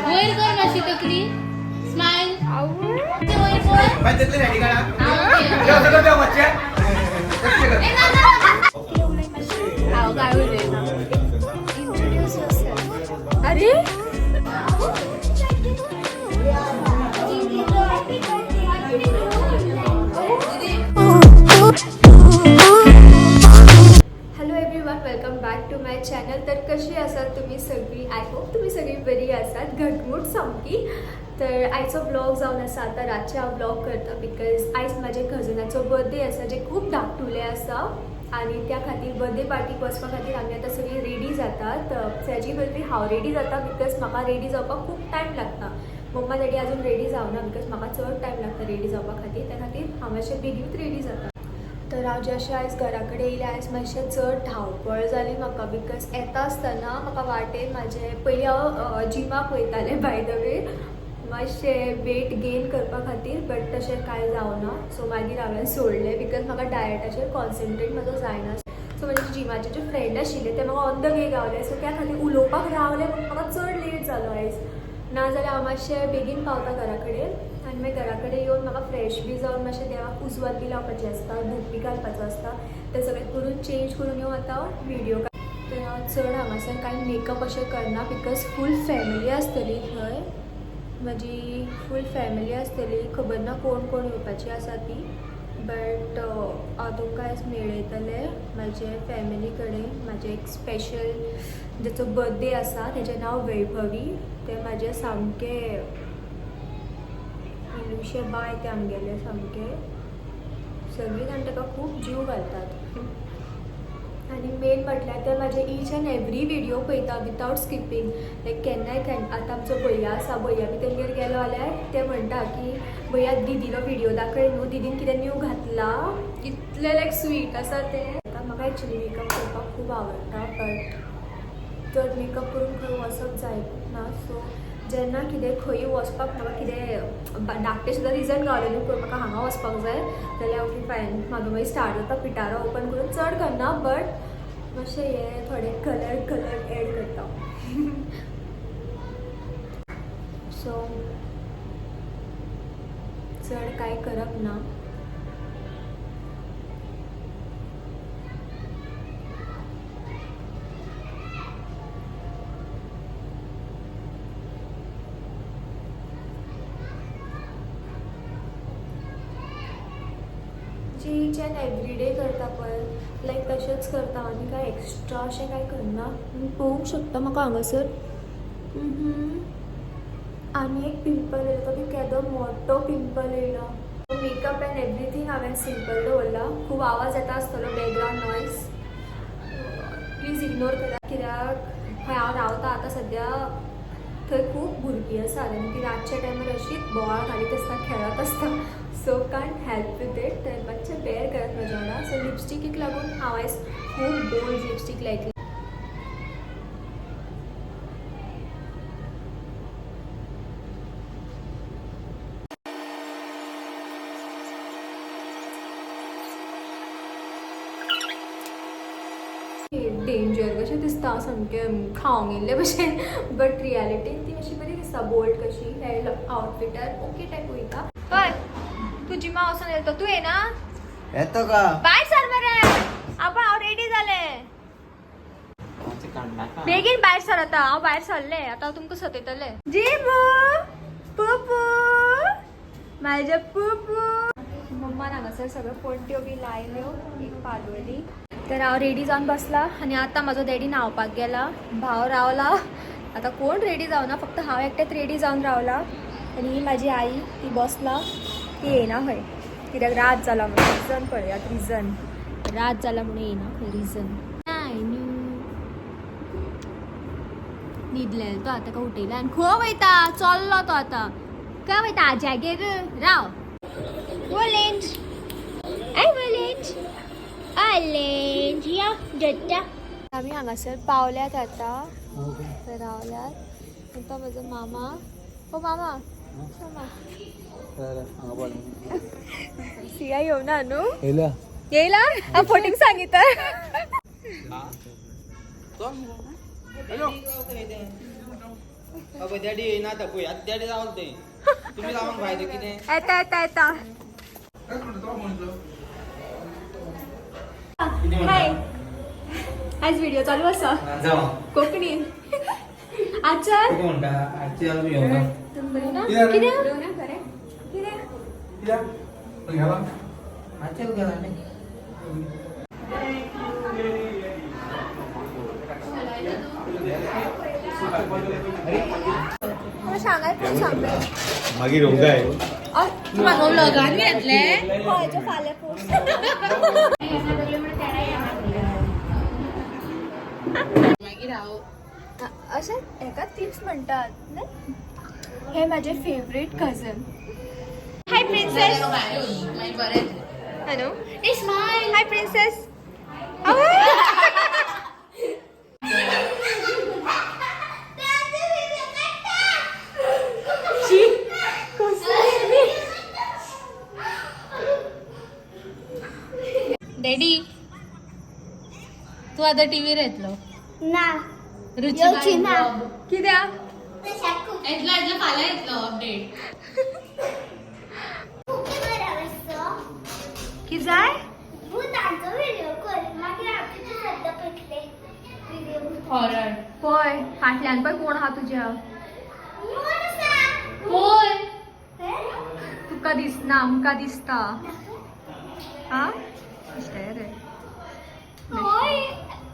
वयर कर मातशी तकली स्माइल अरे hello everyone, welcome back to my channel. तर कशी असाल तुम्ही सगळी? आय होप तुम्ही सगळी बरी आसात, घटमूट सामकी. तर आयचो ब्लॉग जावन आसा आतां रातचे हांव ब्लॉग करता बिकॉज आयज म्हाज्या कजनाचो बर्थडे आसा जे खूब धाकटुले आसा आनी त्या खातीर बर्थडे पार्टीक वचपा खातीर आमी आतां सगळीं रेडी जातात. तेजी पयलीं हांव रेडी जाता बिकॉज म्हाका रेडी जावपाक खूब टायम लागता. मम्मा डॅडी आजून रेडी जावना बिकॉज म्हाका चड टायम लागता रेडी जावपा खातीर. त्या खातीर हांव मातशें बेगीनूच रेडी जाता. तर हांव जशें आयज घरा कडेन येयलें आयज मातशें चड धांवपळ जाली म्हाका बिकॉज येता आसतना म्हाका वाटेन म्हाजें पयलीं हांव जिमाक वयतालें बाय द वे मातशें वेट गेन करपा खातीर बट तशें कांय जावना. सो मागीर हांवें सोडलें बिकॉज म्हाका डायटाचेर कॉन्सन्ट्रेट म्हजो जायना. सो म्हाजे जिमाचे जे फ्रेंड आशिल्ले ते म्हाका on the way Gawale. So त्या खातीर उलोवपाक रावलें पूण म्हाका चड लेट जालो आयज. नाजाल्यार हांव मातशें बेगीन पावता घरा कडेन आनी मागीर घरा कडेन येवन म्हाका फ्रेश बी जावन मातशें देवाक उजवाती लावपाची आसता, धूप बी घालपाचो आसता. तें सगळें करून चेंज करून येवन आतां व्हिडिओ तर हांव चड हांगासर कांय मेकअप अशें करना बिकॉज फूल फॅमिली आसतली थंय. म्हजी फूल फॅमिली आसतली, खबर ना कोण कोण येवपाची आसा ती. बट हांव तुमकां आयज मेळयतलें म्हाजे फॅमिली कडेन. म्हाजें एक स्पेशल जेचो बर्थडे आसा तेजें नांव वैभवी. तें म्हाजें सामकें इलुशे बाय ते आमगेले सामके. सगळीं जाण ताका खूब जीव घालतात आनी मेन म्हटल्यार ते म्हाजे ईच एंड एवरी व्हिडिओ पळयता विथआवट स्किपींग. लायक केन्नाय आतां आमचो भैया आसा, भैया बी तेंगेर गेलो जाल्यार ते म्हणटा की भैया दिदीलो व्हिडिओ दाखय न्हू, दीदीन कितें न्यू घातला. इतलें लायक स्वीट आसा तें. म्हाका एक्चुली मेकअप करपाक खूब आवडटा बट तर मेकअप करून खंय वचप जायत ना. सो जेन्ना कितें खंय वचपाक म्हाका कितें धाकटें सुद्दां रिजन गावलें न्हू पळय म्हाका हांगा वचपाक जाय जाल्यार ओके फायन म्हाजो मागीर स्टार्ट जाता पिटारो ओपन करून. चड करना बट मातशें हें थोडे कलर एड करता. सो चड कांय करप ना. ईच एंड एवरी डे करता पळय लायक तशेंच करता आनी कांय एक्स्ट्रा अशें कांय करना. पळोवंक शकता म्हाका हांगासर आनी एक पिंपल येयलो तो बी केदो मोठो पिंपल येयलो. मेकअप एंड एवरीथींग हांवें सिंपल दवरला. खूब आवाज येता आसतलो बॅकग्रावंड नॉयज, प्लीज इग्नोर करा कित्याक खंय हांव रावता आतां सद्या थंय खूब भुरगीं आसात आनी ती रातच्या टायमार अशीच बोवाळ घालीत आसता, खेळत आसता. So can't help with it. तर मातशें बेर करात म्हज्या वांगडा. सो लिपस्टिकीक लागून हांव आयज खूब बोल्ड लिपस्टीक लायतलें. डेंजर कशें दिसता सामकें खावंक येयल्लें भशेन बट रियलिटीन ती अशी बरी दिसता बोल्ड कशी. हे आउटफिटार ओके टायप वयता. हय तू जिमा वचून येतो, तू येना येतो का भायर सर मरे. आपण हांव रेडी जालें. बेगीन भायर सर. आतां हांव भायर सरलें. आतां हांव तुमकां सतयतलें. जिमू पुपू म्हाजे पुपू. मम्मान हांगासर सगळ्यो पणट्यो बी लायल्यो एक पालवली. तर हांव रेडी जावन बसला आनी आतां म्हाजो डॅडी न्हांवपाक गेला, भाव रावला. आतां कोण रेडी जावना, फक्त हांव एकटेंच रेडी जावन रावला. आनी ही म्हाजी आई ती बसला, ती येयना खंय कित्याक रात जाला म्हणून. रिजन पळयात, रिजन रात जाला म्हणून येयना खंय रिजन. न्हिदलेलो तो आतां उठयला आनी खंय वयता चल्लो तो आतां. खंय वयता जागेर राव. ऑलेंज आय ऑलेंज ऑलेंज या जट्टा. आमी हांगासर पावल्यात आतां. रावल्यात. तो म्हजो मामा. ओ मामा सिया येवना न्हू. येयला फोटींग सांगितलं. बाबा डॅडी येईना आता पळय आता डॅडी जावं ते तुम्ही जाऊन पाहिजे कितें येता येता येता हाय आज व्हिडिओ चालू असा जाऊ कोकणी आजच्या म्हणटा आजची आज मी येऊ ना आजच्या गेला नाही सांगायचं सांगते मागीर येवंक जाय म्हाका व्लॉगान घेतले हयच्या फाल्यां पोस्ट मागीर हांव अशें हेका टिप्स म्हणटात न्ही? हे माझे फेवरेट कझन हाय प्रिन्सेस मागीर बरें hello a smile hi princess daddy तू आता टीव्हीर येतलो ना रुची येवची ना. कित्याक येतलो येतलो फाल्यां येतलो अपडेट कितें जाय भूतांचो व्हिडिओ कर मागीर आमचे तू शब्द पयतले व्हिडिओ हॉरर पळय फाटल्यान पळय कोण आहा तुज्या होय तुका दिसना आमकां दिसता हा दिसताय रे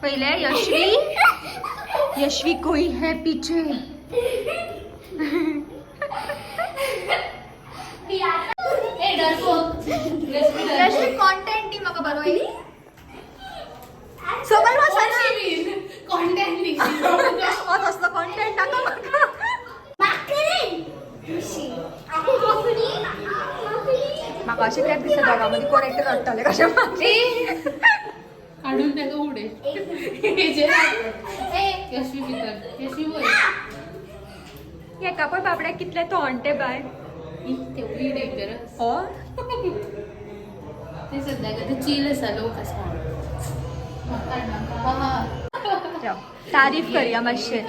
पहिले यशवी कोई है पीछे ए डरपोक यशवी कंटेंट ती म्हाका बरो येयली सकल वचना कॉन्टेंट वच असलो कंटेंट नाका म्हाका म्हाका अशें कित्याक दिसता दोगां मदीं कोण एकटें रडटलें कशें म्हाका काढून त्याचं उडे यशवी भितर यशवी बोल हेका पळय बाबड्याक कितले तोंडटे बाय तेवढी डेंजरस हो ते सध्या कधी चील आसा लोक आसा तारीफ करया मातशें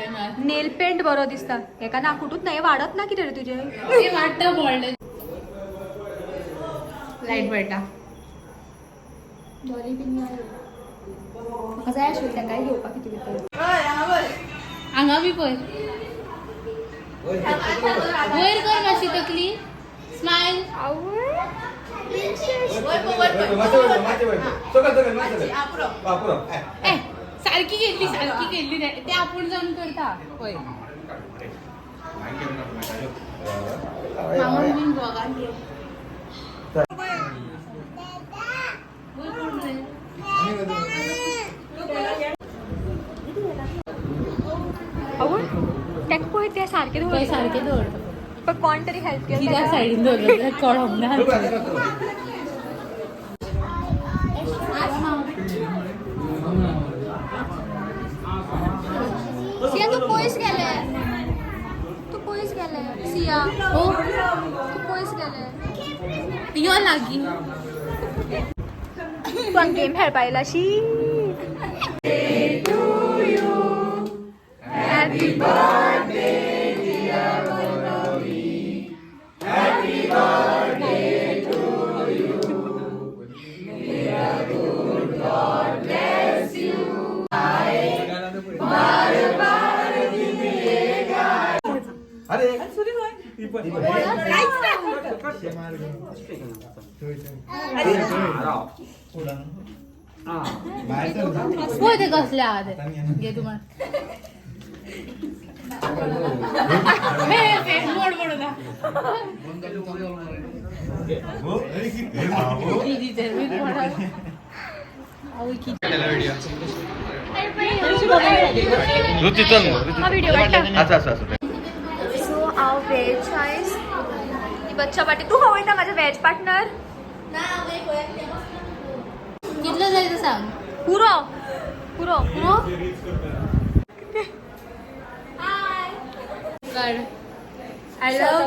नेल पेंट बरो दिसता हेका नाकुटूच ना हे वाडत ना कितें रे तुजें ते वाटतं बोलले लाईट पेटा डॉली बीन म्हाका जाय आशिल्लें तेकाय घेवपाक कितें भितर हांगा बी पळय वयर कर मातशी तकली स्माइल ए सारखी गेल्ली ते आपण जाऊन करता पळय मामा बीन ब्लॉगान घे बोल कोण रे आवड तेका पळय ते सारकें पळय दवरता सारकें दवरता पण कोण तरी हेल्प केलं कित्याक तेका? सायडीन दवरलं कळम ना सिया तू पयस गेले सिया हो तू पयस गेले यो लागीं पण गेम खेळपा येयला शी हॅपी बर्थडे होय ते कसले आहात घे तुम्हाला मोड मोड ना दीदीचे मी मोडा अहो किती रुची चल हा व्हिडिओ काढला असं असं असं सो हांव वेज आयज ही बच्चा पाटी तू हवयता माझे वेज पार्टनर कितलं जायचं सांग पुरो पुरो पुरो काढ आय लव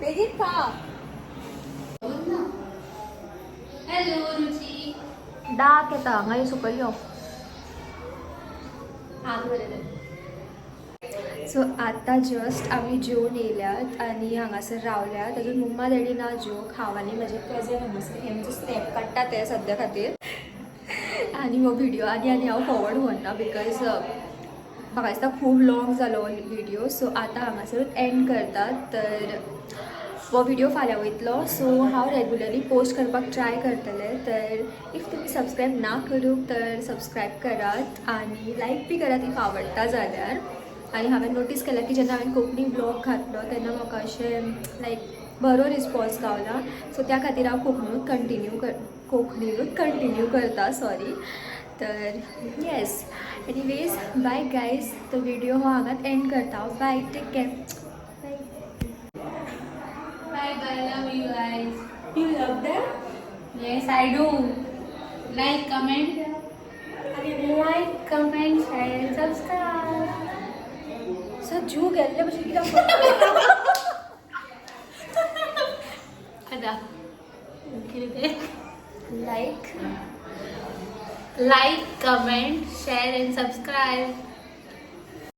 बेगीन खा हॅलो रुची डाक येता हांगा यो सकयल यो सो आता जस्ट आम्ही जेवून येयल्यात आणि हांगासर रावल्यात. अजून मम्मा डॅडी ना जेव खावानी माझे कजन हांगासर हे म्हणजे स्नॅप काडटा ते सद्या खातीर. आणि हो व्हिडिओ आनी हांव फॉरवर्ड व्हरना बिकॉज म्हाका दिसता खूब लॉंग जालो व्हिडिओ. सो आतां हांगासरूच एंड करतात. तर हो व्हिडिओ फाल्यां वयतलो. सो हांव रेगुलरली पोस्ट करपाक ट्राय करतलें. तर इफ तुम्ही सबस्क्राईब ना करूंक तर सबस्क्राईब करात आणि लाईक बी करात इफ आवडटा जाल्यार. आणि हांवें नोटीस केला की जेन्ना हांवें कोंकणी ब्लॉग घातलो तेन्ना म्हाका अशें लायक बरो रिस्पॉन्स गावला. सो त्या खातीर हांव कोंकणीनूच कंटिन्यू करता. सॉरी. तर येस एनिवेज बाय गायज. तो व्हिडिओ हो हांगाच एंड करता. Bye. Take care. Bye. Bye bye. Love you guys. You love them? Yes, I do. Like, comment. Like, comment, share and subscribe. So, जीव गेल्ले भशेन कित्याक आता कितें तें? like Like, comment, share and subscribe.